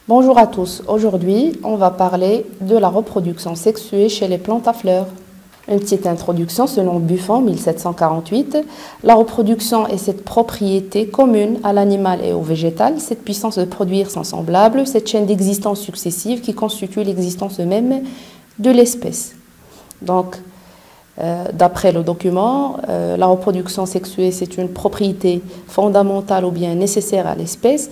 Bonjour à tous, aujourd'hui on va parler de la reproduction sexuée chez les plantes à fleurs. Une petite introduction selon Buffon 1748. La reproduction est cette propriété commune à l'animal et au végétal, cette puissance de produire son semblable, cette chaîne d'existence successive qui constitue l'existence même de l'espèce. Donc, d'après le document, la reproduction sexuée c'est une propriété fondamentale ou bien nécessaire à l'espèce,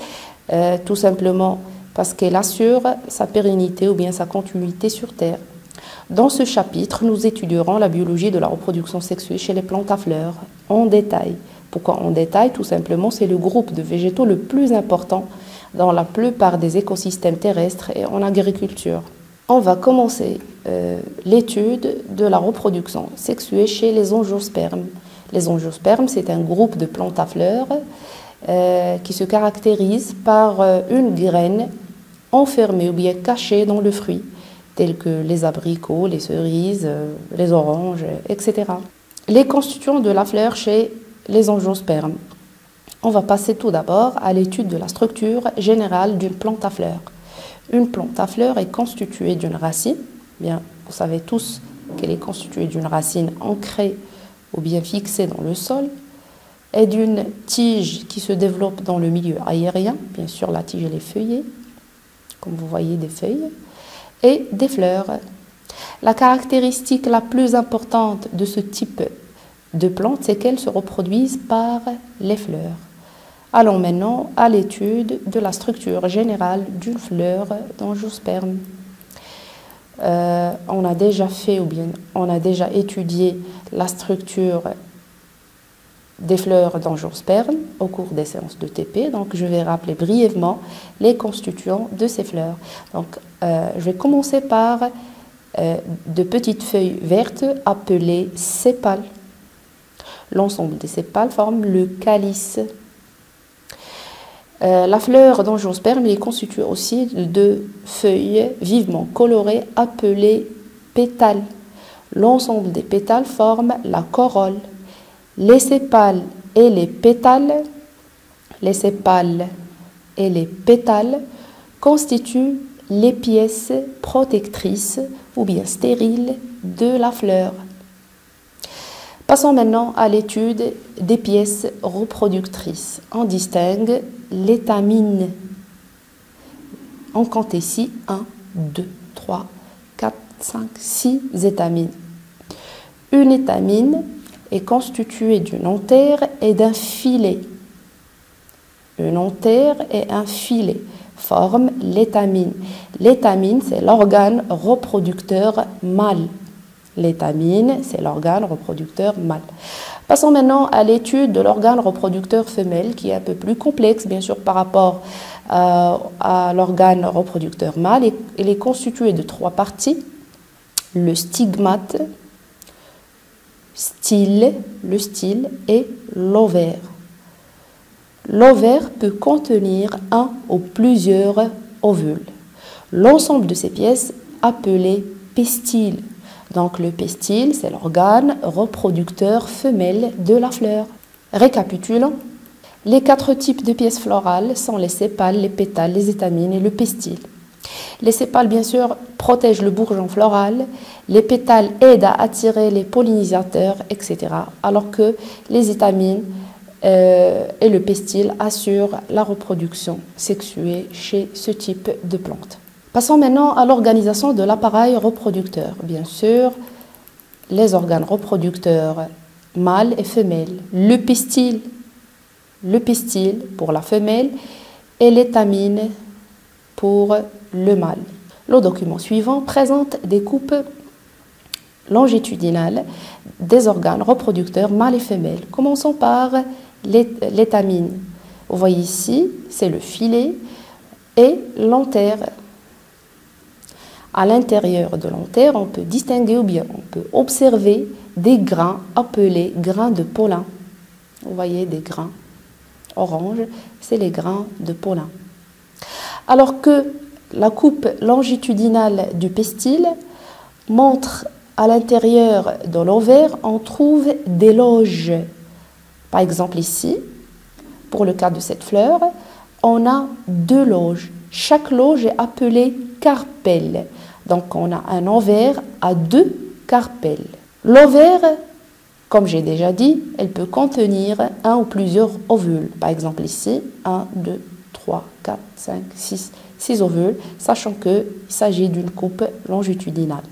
tout simplement parce qu'elle assure sa pérennité ou bien sa continuité sur Terre. Dans ce chapitre, nous étudierons la biologie de la reproduction sexuée chez les plantes à fleurs en détail. Pourquoi en détail? Tout simplement, c'est le groupe de végétaux le plus important dans la plupart des écosystèmes terrestres et en agriculture. On va commencer l'étude de la reproduction sexuée chez les angiospermes. Les angiospermes, c'est un groupe de plantes à fleurs qui se caractérise par une graine enfermée ou bien cachée dans le fruit, tels que les abricots, les cerises, les oranges, etc. Les constituants de la fleur chez les angiospermes. On va passer tout d'abord à l'étude de la structure générale d'une plante à fleurs. Une plante à fleurs est constituée d'une racine, bien, vous savez tous qu'elle est constituée d'une racine ancrée ou bien fixée dans le sol, et d'une tige qui se développe dans le milieu aérien, bien sûr la tige elle est feuillée, comme vous voyez des feuilles, et des fleurs. La caractéristique la plus importante de ce type de plante, c'est qu'elles se reproduisent par les fleurs. Allons maintenant à l'étude de la structure générale d'une fleur d'angiosperme. On a déjà étudié la structure des fleurs d'angiosperme au cours des séances de TP. Donc, je vais rappeler brièvement les constituants de ces fleurs. Donc, je vais commencer par de petites feuilles vertes appelées sépales. L'ensemble des sépales forme le calice. La fleur d'angiosperme est constituée aussi de feuilles vivement colorées appelées pétales. L'ensemble des pétales forme la corolle. Les sépales et les pétales constituent les pièces protectrices ou bien stériles de la fleur. Passons maintenant à l'étude des pièces reproductrices. On distingue l'étamine. On compte ici 1, 2, 3, 4, 5, 6 étamines. Une étamine est constituée d'une antère et d'un filet. Une antère et un filet forment l'étamine. L'étamine, c'est l'organe reproducteur mâle. L'étamine, c'est l'organe reproducteur mâle. Passons maintenant à l'étude de l'organe reproducteur femelle, qui est un peu plus complexe, bien sûr, par rapport à l'organe reproducteur mâle. Il est constitué de 3 parties. Le stigmate, le style et l'ovaire. L'ovaire peut contenir un ou plusieurs ovules. L'ensemble de ces pièces appelées pistils. Donc le pistil, c'est l'organe reproducteur femelle de la fleur. Récapitulons. Les 4 types de pièces florales sont les sépales, les pétales, les étamines et le pistil. Les sépales, bien sûr, protègent le bourgeon floral, les pétales aident à attirer les pollinisateurs, etc. Alors que les étamines et le pistil assurent la reproduction sexuée chez ce type de plante. Passons maintenant à l'organisation de l'appareil reproducteur. Bien sûr, les organes reproducteurs mâles et femelles. Le pistil pour la femelle et l'étamine pour le mâle. Le document suivant présente des coupes longitudinales des organes reproducteurs mâles et femelles. Commençons par l'étamine. Vous voyez ici, c'est le filet et l'antère. À l'intérieur de l'antère, on peut distinguer ou bien on peut observer des grains appelés grains de pollen. Vous voyez des grains orange, c'est les grains de pollen. Alors que la coupe longitudinale du pistil montre à l'intérieur de l'ovaire, on trouve des loges. Par exemple ici, pour le cas de cette fleur, on a 2 loges. Chaque loge est appelée carpelle. Donc on a un ovaire à 2 carpelles. L'ovaire, comme j'ai déjà dit, elle peut contenir un ou plusieurs ovules. Par exemple ici, 1, 2, 3, 4, 5, 6 ovules, sachant qu'il s'agit d'une coupe longitudinale.